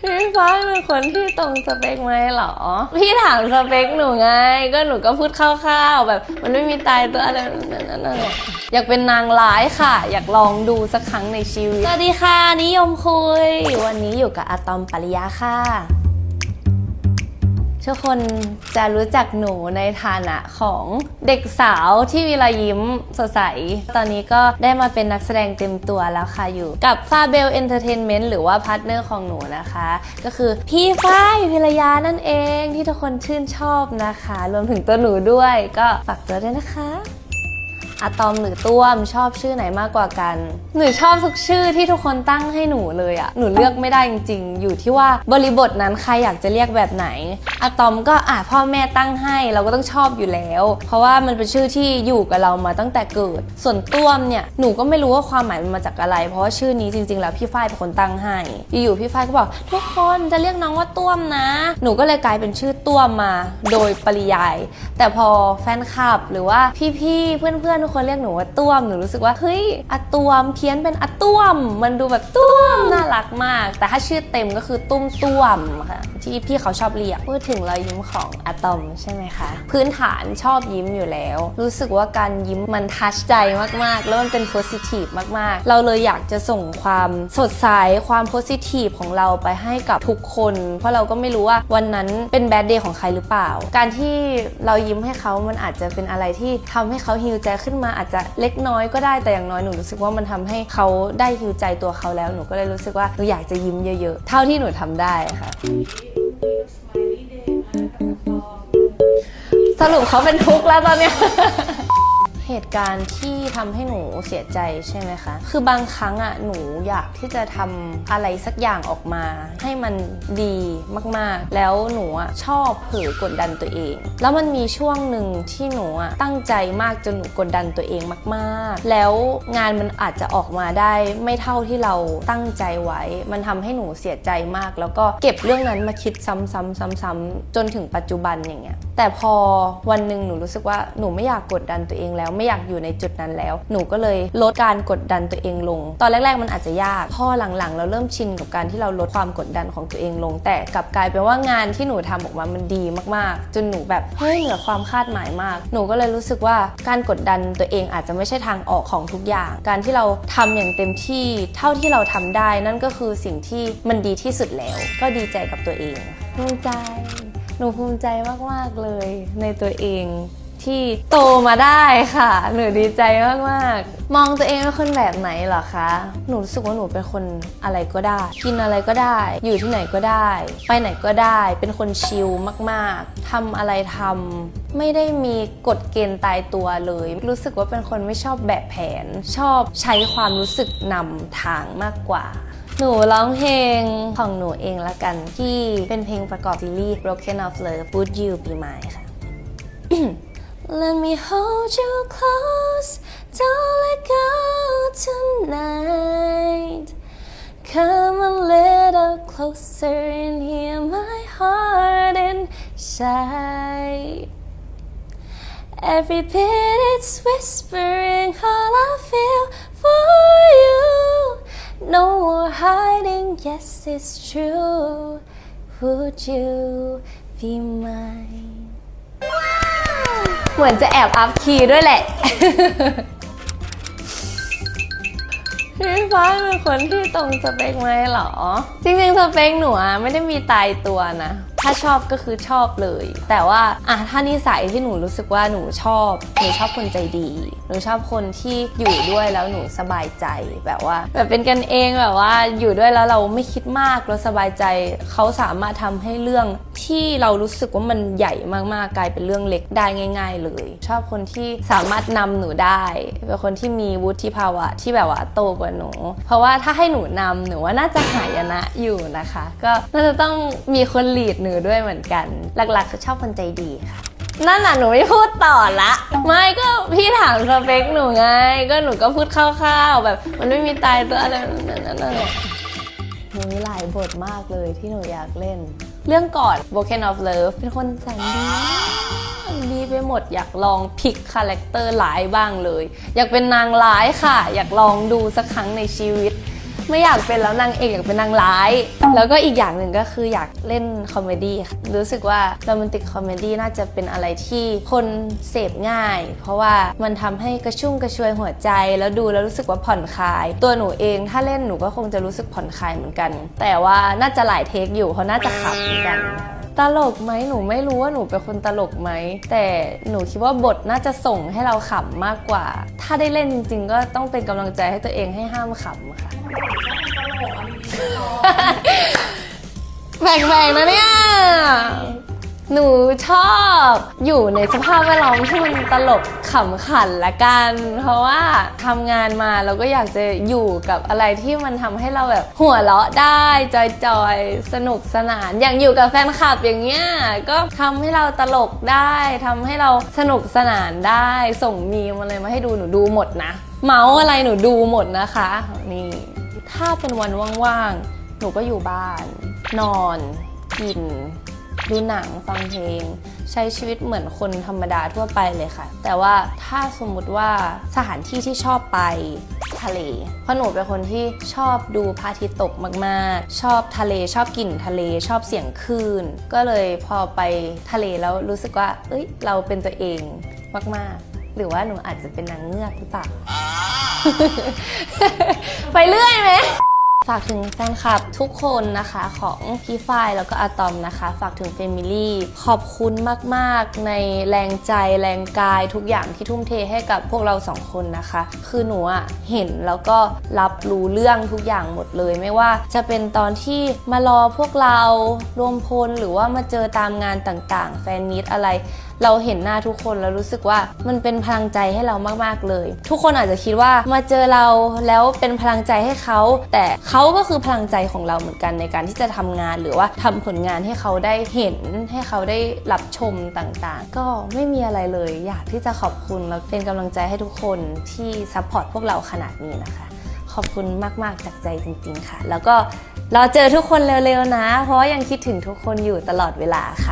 พี่ฟ้าเป็นคนที่ตรงสเปคไหมเหรอพี่ถามสเปคหนูไงก็หนูก็พูดคร่าวๆแบบมันไม่มีตายตัวอะไรนั่นอยากเป็นนางร้ายค่ะอยากลองดูสักครั้งในชีวิตสวัสดีค่ะนิยมคุยวันนี้อยู่กับอะตอมปริยาค่ะทุกคนจะรู้จักหนูในฐานะของเด็กสาวที่มีรอยยิ้มสดใสตอนนี้ก็ได้มาเป็นนักแสดงเต็มตัวแล้วค่ะอยู่กับฟาเบลเอนเตอร์เทนเมนต์หรือว่าพาร์ทเนอร์ของหนูนะคะก็คือพี่ฝ้ายพิรยานั่นเองที่ทุกคนชื่นชอบนะคะรวมถึงตัวหนูด้วยก็ฝากตัวด้วยนะคะอะตอมหรือต้วมชอบชื่อไหนมากกว่ากันหนูชอบทุกชื่อที่ทุกคนตั้งให้หนูเลยอะหนูเลือกไม่ได้จริงๆอยู่ที่ว่าบริบทนั้นใครอยากจะเรียกแบบไหนอะตอมก็พ่อแม่ตั้งให้เราก็ต้องชอบอยู่แล้วเพราะว่ามันเป็นชื่อที่อยู่กับเรามาตั้งแต่เกิดส่วนต้วมเนี่ยหนูก็ไม่รู้ว่าความหมายมันมาจากอะไรเพราะว่าชื่อนี้จริงๆแล้วพี่ฝ้ายเป็นคนตั้งให้อยู่ๆพี่ฝ้ายก็บอกทุกคนจะเรียกน้องว่าต้วมนะหนูก็เลยกลายเป็นชื่อต้วมมาโดยปริยายแต่พอแฟนคลับหรือว่าพี่ๆเพื่อนๆทุกคนเรียกหนูว่าต้วมหนูรู้สึกว่าเฮ้ยอะตวมเพี้ยนเป็นอะต้วมมันดูแบบต้วมน่ารักมากแต่ถ้าชื่อเต็มก็คือตุ้มต้วมค่ะที่พี่เขาชอบเรียกพูดถึงรอยยิ้มของอะตอมใช่ไหมคะพื้นฐานชอบยิ้มอยู่แล้วรู้สึกว่าการยิ้มมันทัชใจมากๆแล้วมันเป็นโพสิทีฟมากๆเราเลยอยากจะส่งความสดใสความโพสิทีฟของเราไปให้กับทุกคนเพราะเราก็ไม่รู้ว่าวันนั้นเป็นแบดเดย์ของใครหรือเปล่าการที่เรายิ้มให้เขามันอาจจะเป็นอะไรที่ทำให้เขาฮีลใจขึ้นมาอาจจะเล็กน้อยก็ได้แต่อย่างน้อยหนูรู้สึกว่ามันทำให้เขาได้ฮีลใจตัวเขาแล้วหนูก็เลยรู้สึกว่าหนูอยากจะยิ้มเยอะๆเท่าที่หนูทำได้ค่ะสรุปเขาเป็นทุกข์แล้วตอนเนี้ย เหตุการณ์ที่ทำให้หนูเสียใจใช่ไหมคะคือบางครั้งหนูอยากที่จะทำอะไรสักอย่างออกมาให้มันดีมากๆแล้วหนูชอบเผลอกดดันตัวเองแล้วมันมีช่วงหนึ่งที่หนูตั้งใจมากจนหนูกดดันตัวเองมากๆแล้วงานมันอาจจะออกมาได้ไม่เท่าที่เราตั้งใจไว้มันทำให้หนูเสียใจมากแล้วก็เก็บเรื่องนั้นมาคิดซ้ำๆจนถึงปัจจุบันอย่างเงี้ยแต่พอวันหนึ่งหนูรู้สึกว่าหนูไม่อยากกดดันตัวเองแล้วไม่อยากอยู่ในจุดนั้นแล้วหนูก็เลยลดการกดดันตัวเองลงตอนแรกๆมันอาจจะยากพอหลังๆเราเริ่มชินกับการที่เราลดความกดดันของตัวเองลงแต่กลับกลายเป็นว่างานที่หนูทำออกมามันดีมากๆจนหนูแบบเฮ้ยเหนือความคาดหมายมากหนูก็เลยรู้สึกว่าการกดดันตัวเองอาจจะไม่ใช่ทางออกของทุกอย่างการที่เราทำอย่างเต็มที่เท่าที่เราทำได้นั่นก็คือสิ่งที่มันดีที่สุดแล้วก็ดีใจกับตัวเองภูมิใจหนูภูมิใจมากๆเลยในตัวเองที่โตมาได้ค่ะหนูดีใจมากๆมองตัวเองเป็นคนแบบไหนเหรอคะหนูรู้สึกว่าหนูเป็นคนอะไรก็ได้กินอะไรก็ได้อยู่ที่ไหนก็ได้ไปไหนก็ได้เป็นคนชิลมากๆทำอะไรทำไม่ได้มีกฎเกณฑ์ตายตัวเลยรู้สึกว่าเป็นคนไม่ชอบแบบแผนชอบใช้ความรู้สึกนำทางมากกว่าหนูร้องเพลงของหนูเองละกันที่เป็นเพลงประกอบซีรีส์ Broken of Love Would You Be Mine ค่ะ Let me hold you close don't let go tonight Come a little closer and hear my heart inside Every bit it's whispering all I feel for you No more hiding, yes it's true Would you be mine เหมือนจะแอบอัพคีย์ด้วยแหละ พี่ฟ้าเป็นคนที่ตรงสเปคไหมเหรอจริงๆสเปคหนูไม่ได้มีตายตัวนะถ้าชอบก็คือชอบเลยแต่ว่าถ้านิสัยที่หนูรู้สึกว่าหนูชอบคนใจดีหนูชอบคนที่อยู่ด้วยแล้วหนูสบายใจแบบว่าแบบเป็นกันเองแบบว่าอยู่ด้วยแล้วเราไม่คิดมากเราสบายใจเขาสามารถทำให้เรื่องที่เรารู้สึกว่ามันใหญ่มากๆกลายเป็นเรื่องเล็กได้ง่ายๆเลยชอบคนที่สามารถนำหนูได้เป็นคนที่มีวุฒิภาวะที่แบบว่าโตกว่าหนูเพราะว่าถ้าให้หนูนำหนูว่าน่าจะหายนะอยู่นะคะก็น่าจะต้องมีคนลีดหนูด้วยเหมือนกันหลักๆคือชอบคนใจดีค่ะนั่นหนูไม่พูดต่อละไม่ก็พี่ถามสเปคหนูไงก็หนูก็พูดคร่าวๆแบบมันไม่มีตายตัวอะไรนั่นหนูมีหลายบทมากเลยที่หนูอยากเล่นเรื่องก่อน Broken of Love เป็นคนแสนดีไปหมดอยากลองพลิกคาแรคเตอร์ร้ายบ้างเลยอยากเป็นนางร้ายค่ะอยากลองดูสักครั้งในชีวิต ไม่อยากเป็นแล้วนางเอกอยากเป็นนางร้ายแล้วก็อีกอย่างหนึ่งก็คืออยากเล่นคอมเมดี้ค่ะรู้สึกว่าโรแมนติกคอมเมดี้น่าจะเป็นอะไรที่คนเสพง่ายเพราะว่ามันทำให้กระชุ่มกระชวยหัวใจแล้วดูแล้วรู้สึกว่าผ่อนคลายตัวหนูเองถ้าเล่นหนูก็คงจะรู้สึกผ่อนคลายเหมือนกันแต่ว่าน่าจะหลายเทคอยู่เพราะน่าจะขำเหมือนกันตลกไหมหนูไม่รู้ว่าหนูเป็นคนตลกไหมแต่หนูคิดว่าบทน่าจะส่งให้เราขำมากกว่าถ้าได้เล่นจริงๆก็ต้องเป็นกำลังใจให้ตัวเองให้ห้ามขำค่ะแปลกๆนะเนี่ยหนูชอบอยู่ในสภาพแวดล้อมที่มันตลกขำขันละกันเพราะว่าทำงานมาเราก็อยากจะอยู่กับอะไรที่มันทำให้เราแบบหัวเราะได้จอยๆสนุกสนานอย่างอยู่กับแฟนคลับอย่างเงี้ยก็ทำให้เราตลกได้ทำให้เราสนุกสนานได้ส่งมีมอะไรมาให้ดูหนูดูหมดนะเมาส์อะไรหนูดูหมดนะคะนี่ถ้าเป็นวันว่างๆหนูก็อยู่บ้านนอนกินดูหนังฟังเพลงใช้ชีวิตเหมือนคนธรรมดาทั่วไปเลยค่ะแต่ว่าถ้าสมมุติว่าสถานที่ที่ชอบไปทะเลเพราะหนูเป็นคนที่ชอบดูพระอาทิตย์ตกมากๆชอบทะเลชอบกลิ่นทะเลชอบเสียงคลื่นก็เลยพอไปทะเลแล้วรู้สึกว่าเอ้ยเราเป็นตัวเองมากๆหรือว่าหนูอาจจะเป็นนางเงือกหรือเปล่า ไปเรื่อยไหมฝากถึงแฟนคลับทุกคนนะคะของพี่ฝ้ายแล้วก็อะตอมนะคะฝากถึงเฟมิลี่ขอบคุณมากๆในแรงใจแรงกายทุกอย่างที่ทุ่มเทให้กับพวกเราสองคนนะคะคือหนูอะเห็นแล้วก็รับรู้เรื่องทุกอย่างหมดเลยไม่ว่าจะเป็นตอนที่มารอพวกเรารวมพลหรือว่ามาเจอตามงานต่างๆแฟนมีตอะไรเราเห็นหน้าทุกคนแล้วรู้สึกว่ามันเป็นพลังใจให้เรามากๆเลยทุกคนอาจจะคิดว่ามาเจอเราแล้วเป็นพลังใจให้เขาแต่เขาก็คือพลังใจของเราเหมือนกันในการที่จะทำงานหรือว่าทำผลงานให้เขาได้เห็นให้เขาได้รับชมต่างๆก็ไม่มีอะไรเลยอยากที่จะขอบคุณแล้วเป็นกำลังใจให้ทุกคนที่ซัพพอร์ตพวกเราขนาดนี้นะคะขอบคุณมากๆจากใจจริงๆค่ะแล้วก็รอเจอทุกคนเร็วๆนะเพราะว่ายังคิดถึงทุกคนอยู่ตลอดเวลาค่ะ